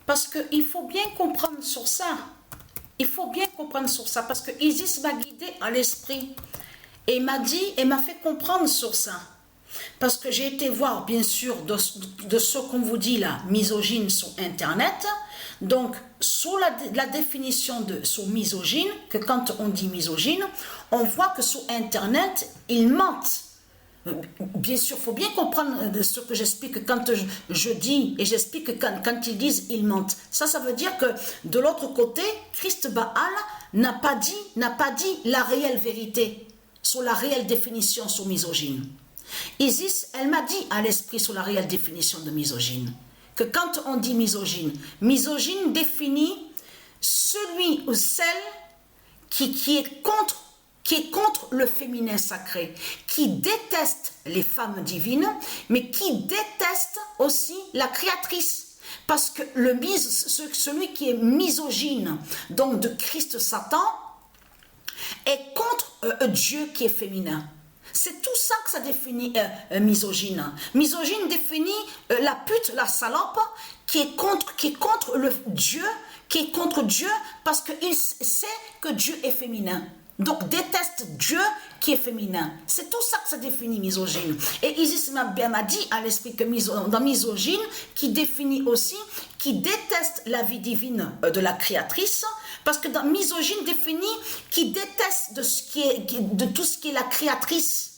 Parce qu'il faut bien comprendre sur ça. Il faut bien comprendre sur ça. Parce que Isis m'a guidé à l'esprit. Et m'a dit, et m'a fait comprendre sur ça. Parce que j'ai été voir, bien sûr, de ce qu'on vous dit là, misogyne sur Internet. Donc, sous la définition de sur misogyne, que quand on dit misogyne, on voit que sur Internet, ils mentent. Bien sûr, il faut bien comprendre ce que j'explique quand je dis, et j'explique que quand ils disent, ils mentent. Ça veut dire que de l'autre côté, Christ Baal n'a pas dit la réelle vérité sur la réelle définition sur misogyne. Isis, elle m'a dit à l'esprit sur la réelle définition de misogyne, que quand on dit misogyne, misogyne définit celui ou celle qui est contre le féminin sacré, qui déteste les femmes divines, mais qui déteste aussi la créatrice. Parce que celui qui est misogyne, donc de Christ Satan, est contre Dieu qui est féminin. C'est tout ça que ça définit misogyne. Misogyne définit la pute, la salope, qui est contre le Dieu, qui est contre Dieu parce qu'il sait que Dieu est féminin. Donc déteste Dieu qui est féminin. C'est tout ça que ça définit misogyne. Et Isis m'a dit à l'esprit que dans misogyne, qui définit aussi, qui déteste la vie divine de la créatrice, parce que dans misogyne définit qui déteste de tout ce qui est la créatrice,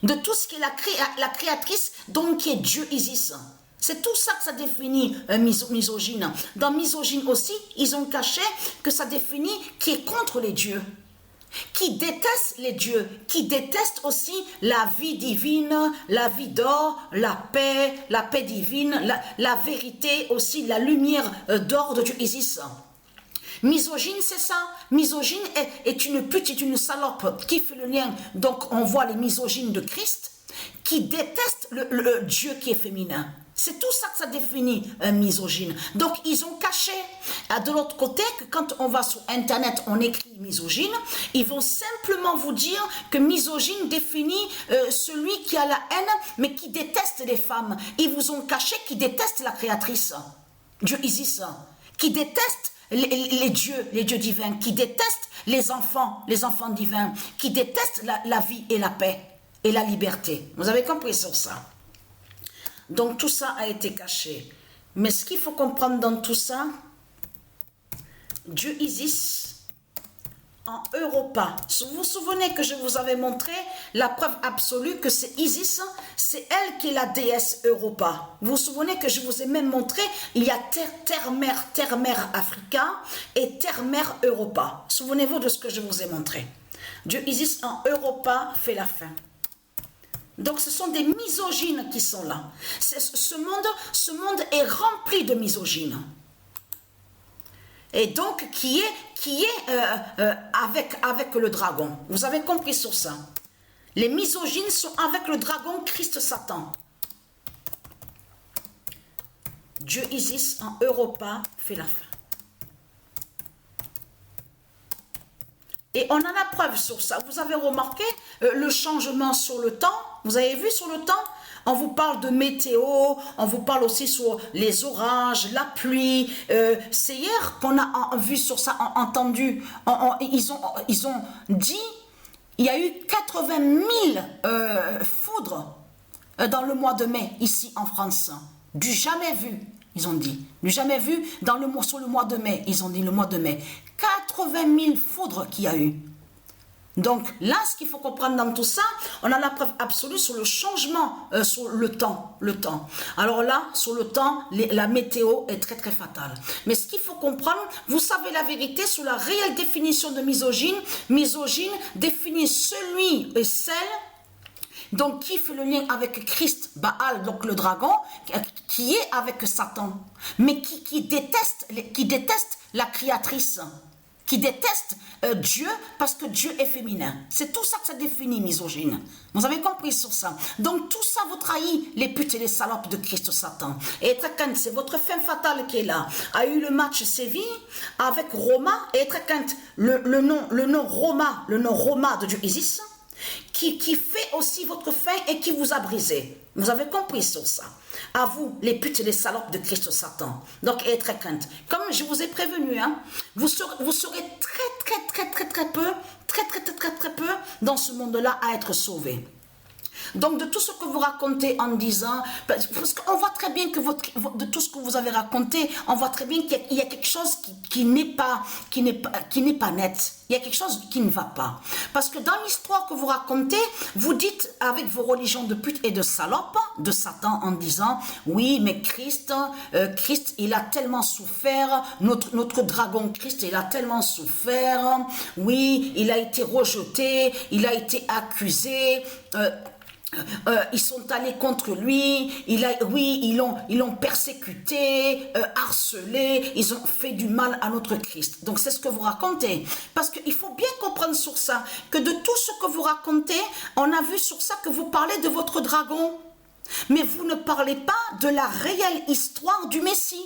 de tout ce qui est la créatrice, donc qui est Dieu Isis. C'est tout ça que ça définit misogyne. Dans misogyne aussi, ils ont caché que ça définit qui est contre les dieux, qui déteste les dieux, qui déteste aussi la vie divine, la vie d'or, la paix divine, la vérité aussi, la lumière d'or de Dieu Isis. Misogyne, c'est ça. Misogyne est une pute, est une salope qui fait le lien. Donc, on voit les misogynes de Christ qui détestent le Dieu qui est féminin. C'est tout ça que ça définit un misogyne. Donc, ils ont caché. De l'autre côté, que quand on va sur Internet, on écrit misogyne, ils vont simplement vous dire que misogyne définit celui qui a la haine, mais qui déteste les femmes. Ils vous ont caché qui déteste la créatrice, Dieu Isis, qui déteste les dieux divins, qui détestent les enfants divins, qui détestent la vie et la paix et la liberté. Vous avez compris sur ça? Donc tout ça a été caché. Mais ce qu'il faut comprendre dans tout ça, Dieu Isis en Europa. Vous vous souvenez que je vous avais montré la preuve absolue que c'est Isis, c'est elle qui est la déesse Europa. Vous vous souvenez que je vous ai même montré, il y a terre-mère Africa et terre-mère Europa. Souvenez-vous de ce que je vous ai montré. Dieu Isis en Europa fait la fin. Donc ce sont des misogynes qui sont là. Ce monde est rempli de misogynes. Et donc qui est avec le dragon. Vous avez compris sur ça. Les misogynes sont avec le dragon Christ Satan. Dieu Isis en Europa fait la fin. Et on a la preuve sur ça. Vous avez remarqué le changement sur le temps. Vous avez vu sur le temps? On vous parle de météo, on vous parle aussi sur les orages, la pluie. C'est hier qu'on a vu sur ça, entendu. Ils ont dit, il y a eu 80 000 foudres dans le mois de mai, ici en France. Du jamais vu, ils ont dit. Du jamais vu sur le mois de mai, ils ont dit le mois de mai. 80 000 foudres qu'il y a eu. Donc là, ce qu'il faut comprendre dans tout ça, on a la preuve absolue sur le changement, sur le temps. Alors là, sur le temps, la météo est très très fatale. Mais ce qu'il faut comprendre, vous savez la vérité sur la réelle définition de misogyne. Misogyne définit celui et celle donc qui fait le lien avec Christ, Baal, donc le dragon, qui est avec Satan, mais qui déteste la créatrice, qui déteste Dieu parce que Dieu est féminin. C'est tout ça que ça définit misogyne. Vous avez compris sur ça. Donc tout ça vous trahit les putes et les salopes de Christ Satan. Et Traquant, c'est votre fin fatale qui est là. A eu le match Séville avec Roma. Et Traquant, le nom Roma de Dieu Isis, qui fait aussi votre fin et qui vous a brisé. Vous avez compris sur ça. À vous, les putes et les salopes de Christ Satan. Donc, ayez très crainte. Comme je vous ai prévenu, hein, vous serez très peu dans ce monde-là à être sauvés. Donc, de tout ce que vous racontez en disant, parce qu'on voit très bien que de tout ce que vous avez raconté, on voit très bien qu'il y a quelque chose qui n'est pas net. Il y a quelque chose qui ne va pas. Parce que dans l'histoire que vous racontez, vous dites avec vos religions de pute et de salope, de Satan, en disant, oui, mais Christ, il a tellement souffert, notre dragon Christ, il a tellement souffert, oui, il a été rejeté, il a été accusé, ils sont allés contre lui, ils l'ont persécuté, harcelé, ils ont fait du mal à notre Christ. Donc c'est ce que vous racontez. Parce qu'il faut bien comprendre sur ça, que de tout ce que vous racontez, on a vu sur ça que vous parlez de votre dragon. Mais vous ne parlez pas de la réelle histoire du Messie.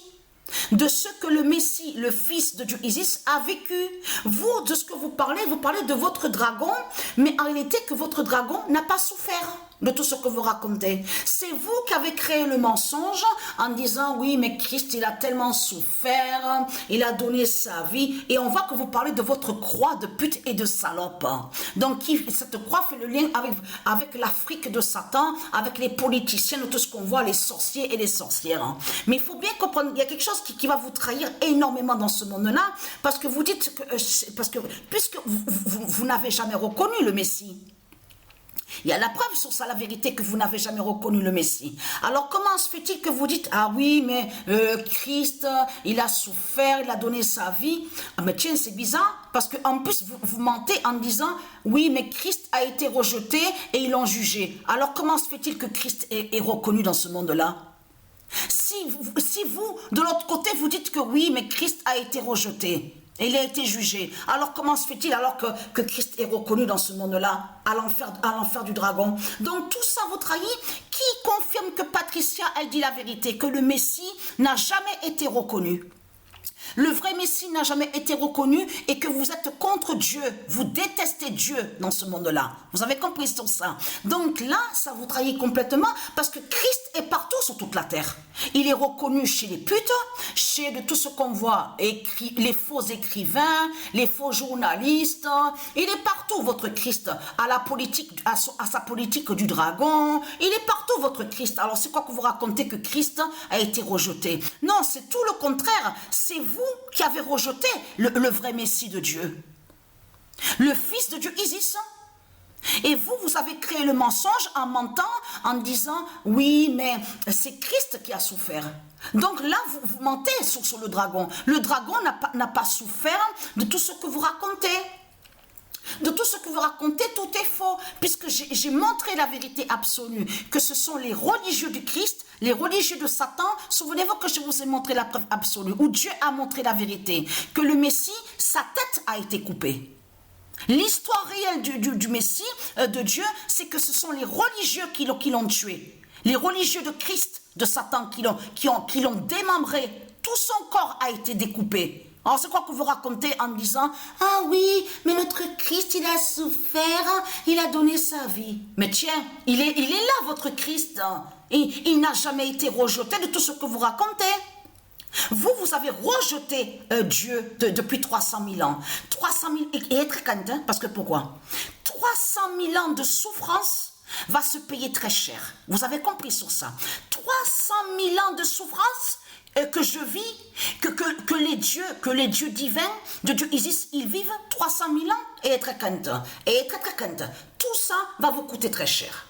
De ce que le Messie, le fils de Dieu Isis, a vécu. Vous, de ce que vous parlez de votre dragon, mais en réalité que votre dragon n'a pas souffert de tout ce que vous racontez. C'est vous qui avez créé le mensonge en disant, oui, mais Christ, il a tellement souffert, il a donné sa vie, et on voit que vous parlez de votre croix de pute et de salope. Donc, cette croix fait le lien avec l'Afrique de Satan, avec les politiciens, tout ce qu'on voit, les sorciers et les sorcières. Mais il faut bien comprendre, il y a quelque chose qui va vous trahir énormément dans ce monde-là, parce que vous dites que, puisque vous n'avez jamais reconnu le Messie. Il y a la preuve sur ça, la vérité, que vous n'avez jamais reconnu le Messie. Alors comment se fait-il que vous dites, ah oui, mais Christ, il a souffert, il a donné sa vie. Ah mais tiens, c'est bizarre, parce qu'en plus, vous mentez en disant, oui, mais Christ a été rejeté et ils l'ont jugé. Alors comment se fait-il que Christ est reconnu dans ce monde-là? Si vous, de l'autre côté, vous dites que oui, mais Christ a été rejeté, et il a été jugé. Alors comment se fait-il alors que Christ est reconnu dans ce monde-là, à l'enfer du dragon? Donc tout ça vous trahit. Qui confirme que Patricia, elle dit la vérité, que le Messie n'a jamais été reconnu? Le vrai Messie n'a jamais été reconnu et que vous êtes contre Dieu. Vous détestez Dieu dans ce monde-là. Vous avez compris sur ça. Donc là, ça vous trahit complètement parce que Christ est partout sur toute la terre. Il est reconnu chez les putes, chez de tout ce qu'on voit, les faux écrivains, les faux journalistes. Il est partout, votre Christ, à sa politique du dragon. Il est partout, votre Christ. Alors c'est quoi que vous racontez que Christ a été rejeté? Non, c'est tout le contraire. C'est vous qui avez rejeté le vrai Messie de Dieu, le fils de Dieu Isis. Et vous avez créé le mensonge en mentant, en disant, oui, mais c'est Christ qui a souffert. Donc là, vous mentez sur le dragon. Le dragon n'a pas souffert de tout ce que vous racontez. De tout ce que vous racontez, tout est faux, puisque j'ai montré la vérité absolue, que ce sont les religieux du Christ, les religieux de Satan. Souvenez-vous que je vous ai montré la preuve absolue, où Dieu a montré la vérité, que le Messie, sa tête a été coupée. L'histoire réelle du Messie, de Dieu, c'est que ce sont les religieux qui l'ont tué. Les religieux de Christ, de Satan, qui l'ont démembré. Tout son corps a été découpé. Alors c'est quoi que vous racontez en disant, ah oui, mais notre Christ, il a souffert, il a donné sa vie. Mais tiens, il est là, votre Christ. Il n'a jamais été rejeté de tout ce que vous racontez. Vous avez rejeté Dieu depuis 300 000 ans. 300 000, et être cantin, parce que pourquoi? 300 000 ans de souffrance va se payer très cher. Vous avez compris sur ça? 300 000 ans de souffrance que je vis, que les dieux divins de Dieu Isis, ils vivent 300 000 ans et être cantin. Et être cantin. Tout ça va vous coûter très cher.